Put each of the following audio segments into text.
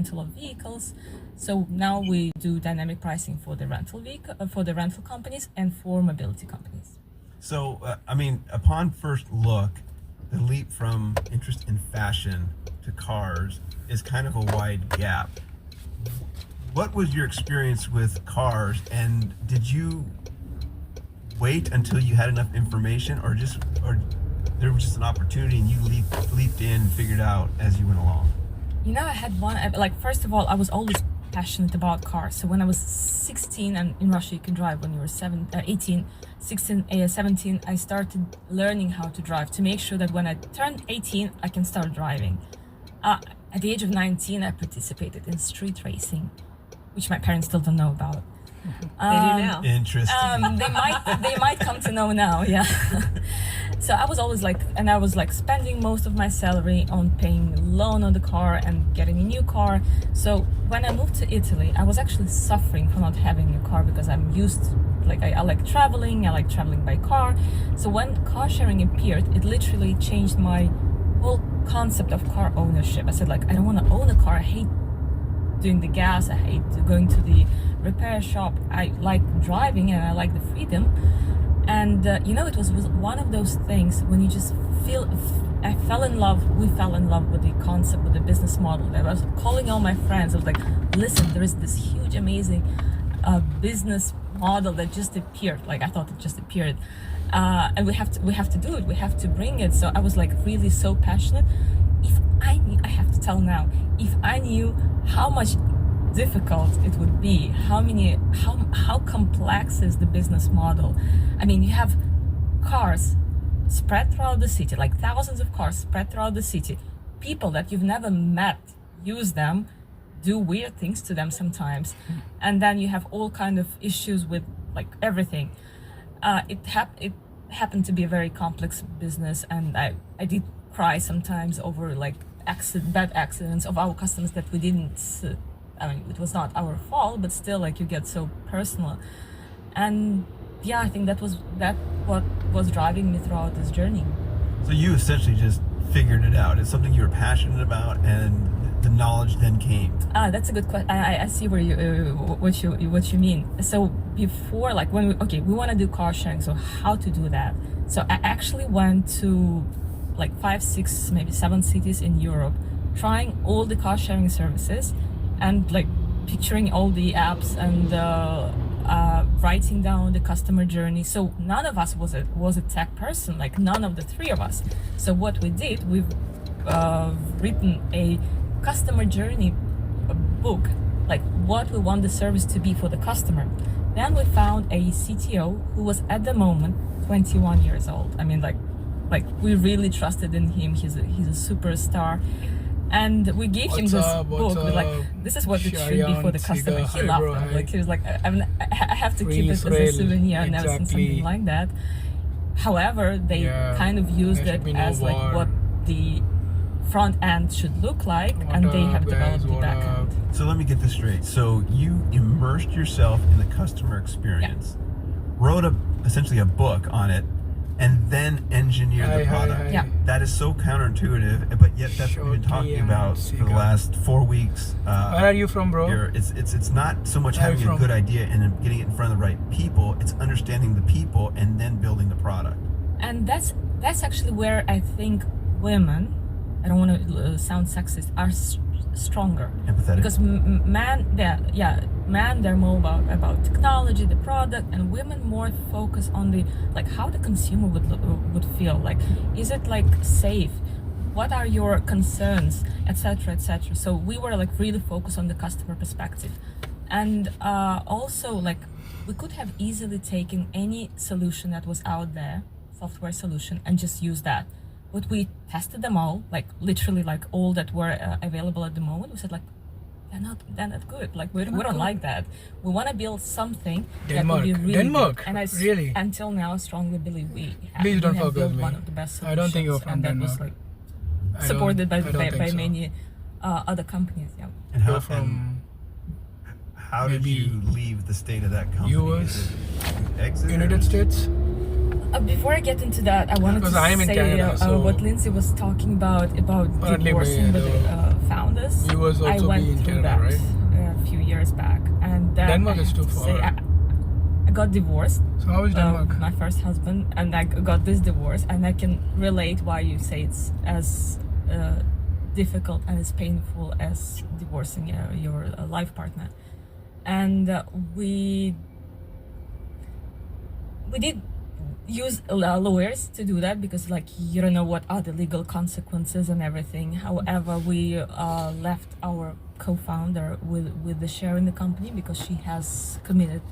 rental of vehicles. So now we do dynamic pricing for the rental companies and for mobility companies. So, upon first look, the leap from interest in fashion to cars is kind of a wide gap. What was your experience with cars, and did you wait until you had enough information, or there was just an opportunity and you leaped in and figured out as you went along? I had first of all, I was always passionate about cars. So when I was 16, and in Russia you can drive when you were 17, I started learning how to drive to make sure that when I turned 18, I can start driving. At the age of 19, I participated in street racing, which my parents still don't know about. They do now. Interesting. They might come to know now, yeah. So I was always spending most of my salary on paying loan on the car and getting a new car. So when I moved to Italy, I was actually suffering for not having a car because I'm used to, I like traveling by car. So when car sharing appeared, it literally changed my whole concept of car ownership. I said, I don't want to own a car. I hate doing the gas. I hate going to the repair shop. I like driving and I like the freedom. And it was one of those things when you just we fell in love with the concept, with the business model. I was calling all my friends. I was like, listen, there is this huge, amazing business model that just appeared. I thought it just appeared. And we have to do it. We have to bring it. So I was really so passionate. I have to tell now, if I knew how much difficult it would be, how complex is the business model. You have cars spread throughout the city, thousands of cars spread throughout the city. People that you've never met use them, do weird things to them sometimes, and then you have all kind of issues with everything. It happened to be a very complex business, and I did cry sometimes over bad accidents of our customers that we didn't. It was not our fault, but still, you get so personal. And yeah, I think that what was driving me throughout this journey. So you essentially just figured it out. It's something you were passionate about, and the knowledge then came. That's a good question. I see what you mean. So before, when we want to do car sharing, so how to do that? So I actually went to 5, 6, maybe 7 cities in Europe, trying all the car sharing services, and picturing all the apps and writing down the customer journey. So none of us was a tech person, none of the three of us. So what we did, we've written a customer journey book, what we want the service to be for the customer. Then we found a CTO who was at the moment 21 years old. We really trusted in him. He's a superstar. And we gave him this book. This is what it should be for the customer. He loved it. He was I have to keep it as a souvenir. I've never seen something like that. However, they kind of used it as what the front end should look like, and they have developed the back end. So let me get this straight. So you immersed yourself in the customer experience, wrote essentially a book on it, and then engineer the product. That is so counterintuitive, but yet that's what we've been talking about for the last 4 weeks. Where are you from, bro? It's not so much having a good idea and then getting it in front of the right people. It's understanding the people and then building the product. And that's actually where I think women, I don't want to sound sexist, are stronger. Empathetic. Because men, they're more about technology, the product, and women more focus on the how the consumer would feel. Is it safe? What are your concerns, etc., etc. So we were really focused on the customer perspective, and also we could have easily taken any solution that was out there, software solution, and just use that. But we tested them all, literally all that were available at the moment. We said they're not good. We don't like that. We want to build something that will be really good. And I really until now strongly believe we don't have forget built me. one of the best solutions. I don't think you're from and that was supported by many other companies. Yeah. And how did you leave the state of that company? US, exit United States. Before I get into that, I wanted to I'm in say Canada, so what Lindsay was talking about divorcing with co-founders. You was I also went be in through Canada, that right? a few years back, and Denmark I is have too to far. say, I got divorced. So how is Denmark? My first husband, and I got this divorce, and I can relate why you say it's as difficult and as painful as divorcing your life partner. And we did use lawyers to do that, because like you don't know what are the legal consequences and everything. However, we left our co-founder with the share in the company, because she has committed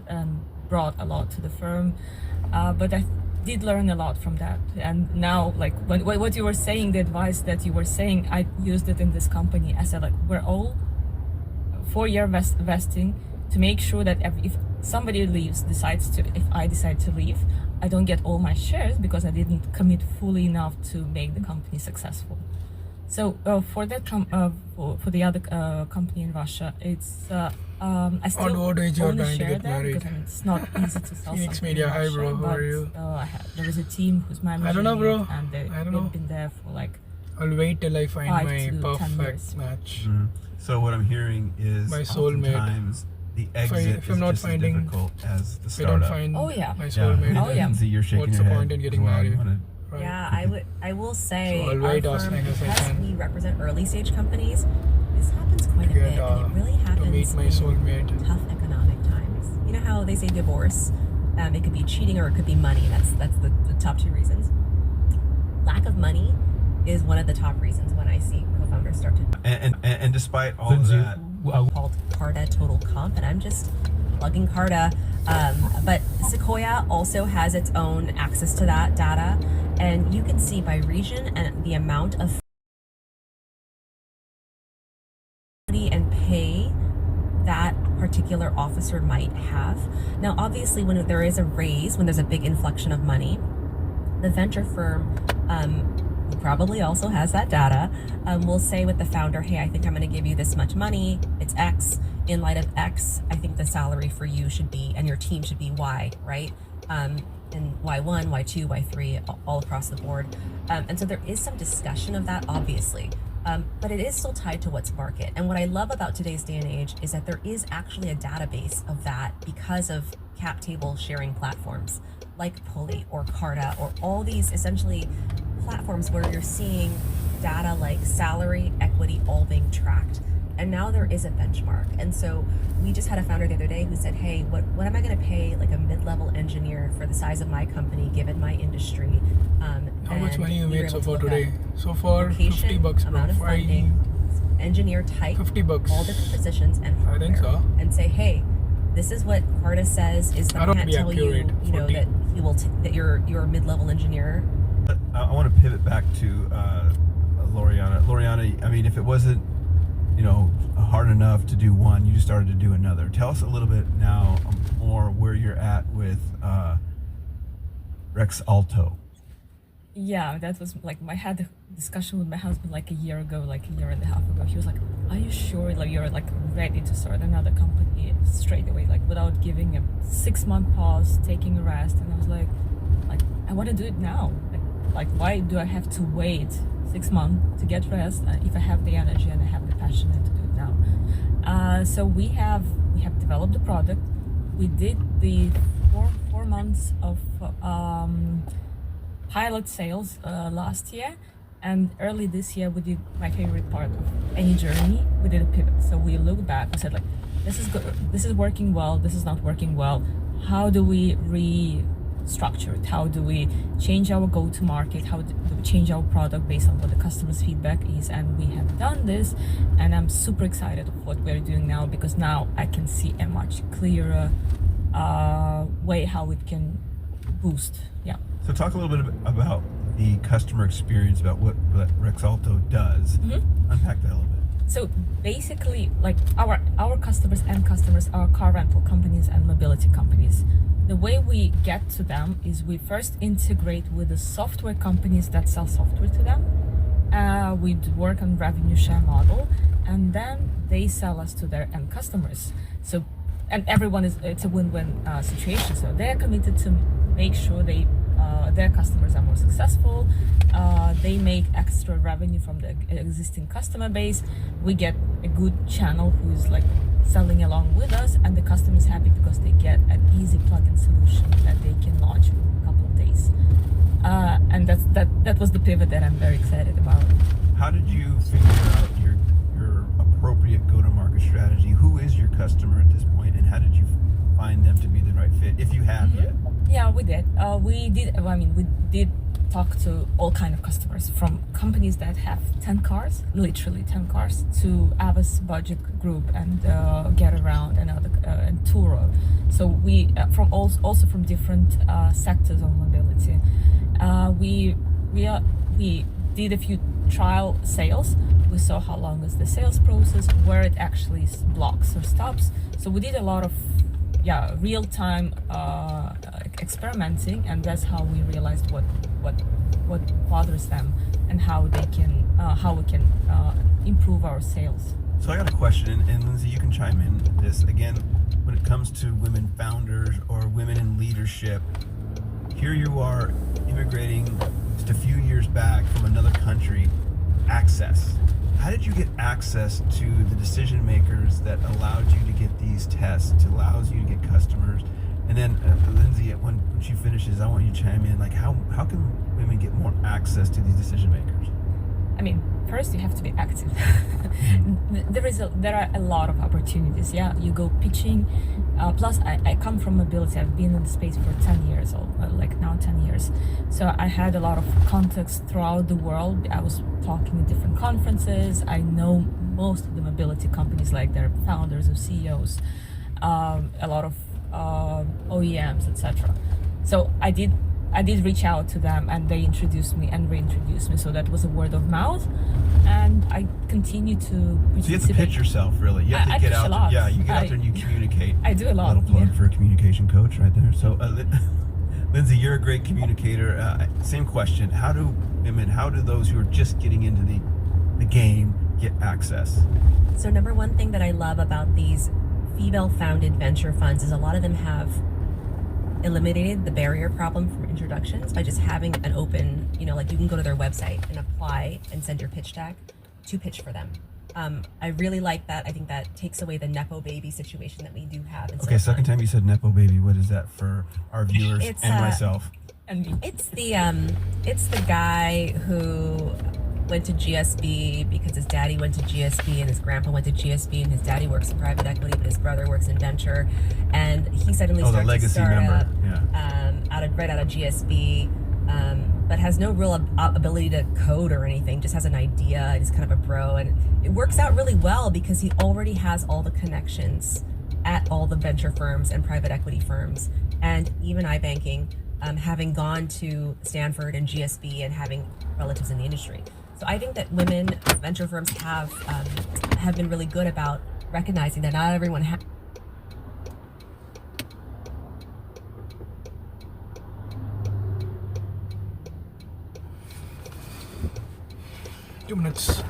and brought a lot to the firm. But I did learn a lot from that, and now like what you were saying, the advice that you were saying, I used it in this company. I said, like, we're all 4-year vesting to make sure that if somebody leaves, if I decide to leave, I don't get all my shares, because I didn't commit fully enough to make the company successful. So for that for the other company in Russia, it's I still On what age you are own a planning to share get there, married? because it's not easy to sell Phoenix something Media, in hi Russia, bro, how are you? There is a team who's managing I don't know, bro. it, and I don't know. they've been there for like I'll wait till I find 5 my to 10 perfect years. match. So what I'm hearing is My soulmate. oftentimes the exit if is I'm not just as finding- difficult as the If I don't startup. find Oh, yeah. my Yeah. soulmate, Oh, yeah. Lindsay, you're shaking what's your the head point in getting as well. You married? wanna- Right. Yeah, I will say So I'll our wait as firm, long as I because can we represent early stage companies, this happens quite a to bit, get and it really to happens meet my in soulmate. tough economic times. You know how they say divorce, it could be cheating or it could be money. That's the top two reasons. Lack of money is one of the top reasons when I see co-founders start to And despite all of that, called Carta Total Comp, and I'm just plugging Carta. But Sequoia also has its own access to that data, and you can see by region and the amount of and pay that particular officer might have. Now, obviously, when there is a raise, when there's a big inflection of money, the venture firm, who probably also has that data, will say with the founder, hey, I think I'm going to give you this much money. It's X. In light of X, I think the salary for you should be, and your team should be Y, right? And Y1, Y2, Y3, all across the board. And so there is some discussion of that, obviously. But it is still tied to what's market. And what I love about today's day and age is that there is actually a database of that because of cap table sharing platforms like Pulley or Carta, or all these essentially platforms where you're seeing data like salary, equity, all being tracked. And now there is a benchmark. And so we just had a founder the other day who said, hey, what am I going to pay like a mid-level engineer for the size of my company, given my industry? How much money you we were made so able to far look today? at So far, location, $50 bro. amount of funding, engineer type, 50 bucks. all different positions, and I think hardware. so. And say, hey, this is what Carta says is I the don't can't be tell you, accurate, you know, 40. that he will that you're a mid-level engineer. I want to pivot back to Loriana. Loriana, I mean, if it wasn't, hard enough to do one, you just started to do another. Tell us a little bit now more where you're at with Rex Alto. Yeah, that was like I had a discussion with my husband like a year ago, like a year and a half ago. He was like, "Are you sure like you're like ready to start another company straight away, like without giving a 6-month pause, taking a rest?" And I was like, I want to do it now. Like why do I have to wait 6 months to get rest if I have the energy and I have the passion to do it now? So we have developed the product. We did the four months of pilot sales last year, and early this year we did my favorite part of any journey. We did a pivot. So we looked back, we said like, this is good, this is working well, this is not working well. How do we restructure it? How do we change our go-to-market? How do we change our product based on what the customer's feedback is? And we have done this, and I'm super excited of what we're doing now, because now I can see a much clearer way how it can boost. Yeah. So talk a little bit about the customer experience, about what Rex Alto does. Mm-hmm. Unpack that a little bit. So basically, like our customers are car rental companies and mobility companies. The way we get to them is we first integrate with the software companies that sell software to them. We work on revenue share model, and then they sell us to their end customers. So, and everyone it's a win-win situation. So they're committed to make sure they their customers are more successful. They make extra revenue from the existing customer base. We get a good channel who is like selling along with us, and the customer is happy because they get an easy plug-in solution that they can launch in a couple of days. And that was the pivot that I'm very excited about. How did you figure out your appropriate go-to-market strategy? Who is your customer at this point, and how did you find them to be the right fit, if you have yet? Yeah, we did. We did talk to all kind of customers, from companies that have 10 cars, literally 10 cars, to Avis Budget Group and Get Around and Turo. So we also from different sectors of mobility. We did a few trial sales. We saw how long is the sales process, where it actually blocks or stops. So we did a lot of real-time experimenting, and that's how we realized what bothers them and how we can improve our sales. So I got a question, and Lindsay, you can chime in with this. Again, when it comes to women founders or women in leadership, here you are immigrating just a few years back from another country. Access. How did you get access to the decision makers that allowed you to get these tests, allows you to get customers? And then Lindsay, when she finishes, I want you to chime in. Like, how can women get more access to these decision makers? I mean, first you have to be active. There are a lot of opportunities. Yeah, you go pitching. Plus, I come from mobility. I've been in the space for 10 years, or like now 10 years. So I had a lot of contacts throughout the world. I was talking at different conferences. I know most of the mobility companies, like their founders or CEOs, a lot of OEMs, etc. So I did reach out to them, and they introduced me and reintroduced me. So that was a word of mouth, and I continue to participate. So you have to pitch yourself, really. You have to get pitch out. a lot. Yeah, you get out there and you communicate. I do a lot. Little plug Yeah. for a communication coach right there. So, Lindsay, you're a great communicator. Same question. How do those who are just getting into the game get access? So number one thing that I love about these female-founded venture funds is a lot of them have eliminated the barrier problem from introductions by just having an open, like you can go to their website and apply and send your pitch deck to pitch for them. I really like that. I think that takes away the Nepo baby situation that we do have. In Okay, second time you said Nepo baby. What is that for our viewers It's, and myself? And me. It's the guy who went to GSB because his daddy went to GSB and his grandpa went to GSB, and his daddy works in private equity but his brother works in venture, and he suddenly the starts legacy a startup member. Yeah. right out of GSB, but has no real ability to code or anything, just has an idea and is kind of a bro, and it works out really well because he already has all the connections at all the venture firms and private equity firms and even iBanking, having gone to Stanford and GSB and having relatives in the industry. So I think that women venture firms have been really good about recognizing that not everyone has 2 minutes.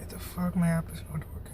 Why the fuck my app is not working?